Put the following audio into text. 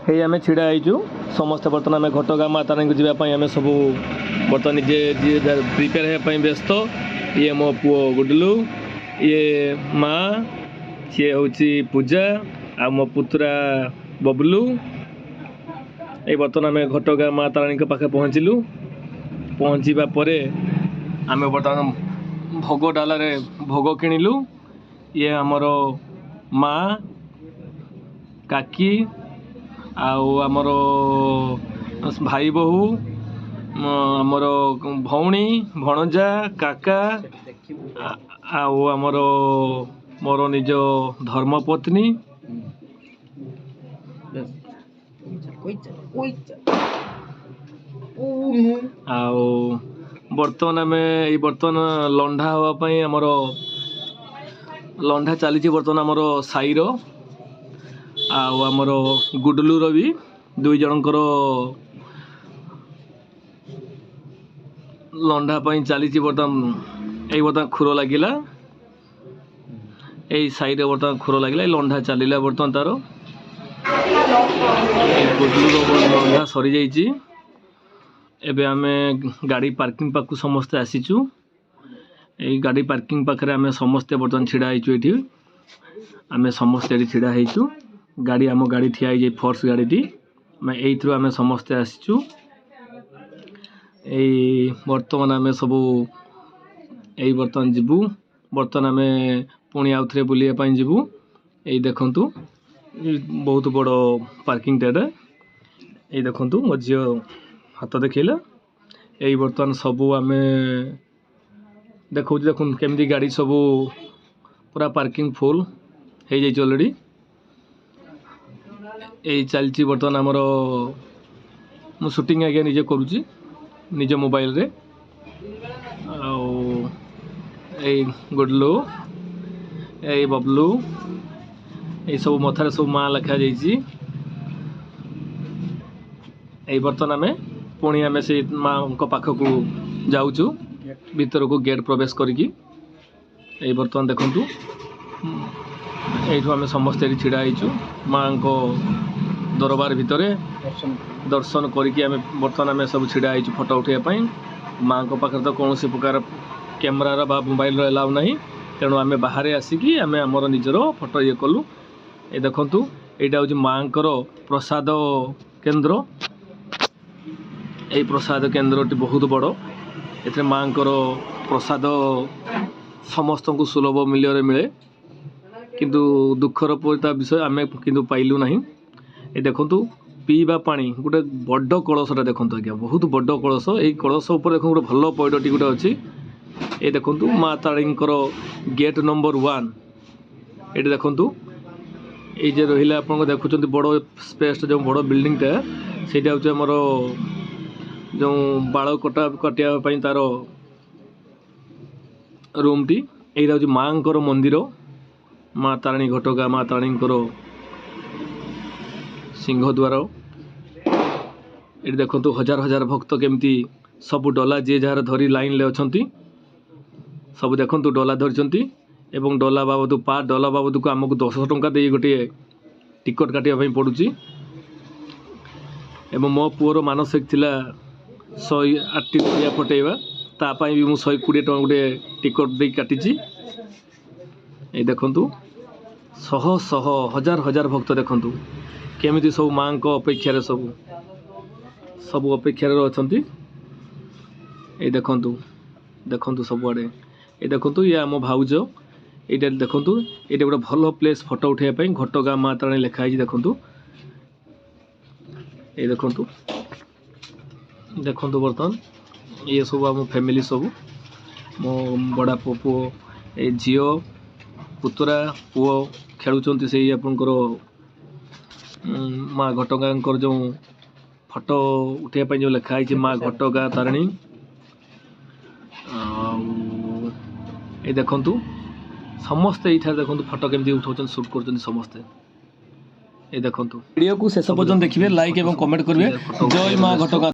हे आम ढड़ा होइचु समस्ते बर्तमान आम घटगाँ माँ तारिणी को जावाई आम सब बर्तमान निजे प्रिपेयर होगापी व्यस्त ये मो पुओ गुडलू ये माँ सी हूँ पूजा आ मो पुतरा बबलू ये बर्तमान आम घटगाँ माँ तारिणी पाखे पहुँचलु पहुँचवा आम बर्तमान भोग डाल भोग किणिलु ये आमर माँ काकी आमर भाई बहु आमर भौणी भणजा काका आमर मोर निज धर्मपत्नी बर्तमान आम ये बर्तमान लंढा हाँपाई आमर लंढा चली बर्तमान आमर साईर आमर गुडलूर भी दुई जनकर लंढा चली बर्तमान यही बर्तमान खुर लगिला यही साइड बर्तमान खुर लगिला लंढा चलला बर्तमान तार गुडलूर लंढा सरी जाइए एबे आमे गाड़ी पार्किंग पाखु समस्ते आसीचु यही गाड़ी पार्किंग पाखे आमे समस्ते बर्तमान छिड़ा होइचु एठी आमे समस्ते एठी छिड़ा होइचु गाड़ी आम गाड़ी ठिया है फोर्स गाड़ी मैं यही आम समस्ते आसीचु यही बर्तमान आम सब यही बर्तमान जीवु बर्तमान आम पुणी आउ थे बुलापी जीवु यही देखंतु बहुत बड़ पार्किंग टेरे यही देखंतु मो झी हाथ देखला यही बर्तमान सबू आम देखो देखुन केमती गाड़ी सबू पूरा पार्किंग फुल हो जाए ऑलरेडी यही चलती बर्तमान आमर मु शूटिंग आगे निजे करुच्ची निज मोबाइल रे आई गुडलू यही बबलू ये सब मथार सब माँ लिखा जाइए यही बर्तमान आम पुणी आम से माँ पाखक जाऊँ भीतर को गेट प्रवेश करी बर्तमान देखु यू आम समस्ते छिड़ा होइचु माँ को दरबार भितर दर्शन करिकी आम बर्तमान आम सब छिड़ा होइचु फोटो उठाइबापी माँ को पाखे तो कौन प्रकार कैमेरार बा मोबाइल अलाउ नहीं तेणु आम बाहर आसिकी आम आमर निजर फोटो ये कलु ये देखंतु एटा हूँ माँ प्रसाद केन्द्र यही प्रसाद केन्द्रटी बहुत बड़ ए माँ प्रसाद समस्त को सुलभ मूल्य मिले किंतु दुखर परिता विषय आम किंतु पाइलु नहीं ये देखंतु पीवा पानी गोटे बड़ कलशटा देखंतु आज्ञा बहुत बड़ कलश यही कलश उपर देखो गोटे भल पैडटी गोटे अच्छी ये देखंतु माँ तारिणीकर गेट नंबर 1 ये देखंतु ये जे रहिला आपन देखुं बड़ स्पेस जो बड़ बिल्डिंगटा सेटा हूँ आमर जो बाल कटापी तार रूम टी यही हूँ माँ मंदिर माँ तारिणी घटगाँ माँ तारिणीकर सिंहद्वार ये देखो हजार हजार भक्त केमती सब डला जी जार धरी लाइन ले अच्छा सब देखु डला धरी एवं डला बाबद डला बाबद को आमको 10 टंका दे गोटे टिकट काटापी पड़ुची एवं मो पुओर मानसिक थिला 108 फटेवा तापाई भी मुझे 120 टंका गोटे टिकट दे काटी ये देखंतु शह शह हजार हजार भक्त देखंतु केमिति सब माँ को अपेक्षार सब अपेक्षार अच्छा ये देखंतु देखंतु सबुआड़े ये देखंतु ये आम भाउज ये देखंतु ये गोटे भल प्लेस फोटो उठाइबापी घटगाँ माँ तारिणी लिखाई देखंतु ये देखंतु देखंतु बर्तमान ये सब आम फैमिली सब मो बड़ा पुओ ये झील पुतरा पुओ खेलुंट से आपंकर माँ घटगाँ जो फोटो उठाइबापी जो लिखाई माँ घटगाँ तारिणी ये देखंतु समस्ते ये देखो फोटो केमती उठाउछन शूट कर समस्ते ये देखंतु वीडियो को शेष पर्यंत देखिए लाइक एवं कमेंट करेंगे जय माँ घटगाँ।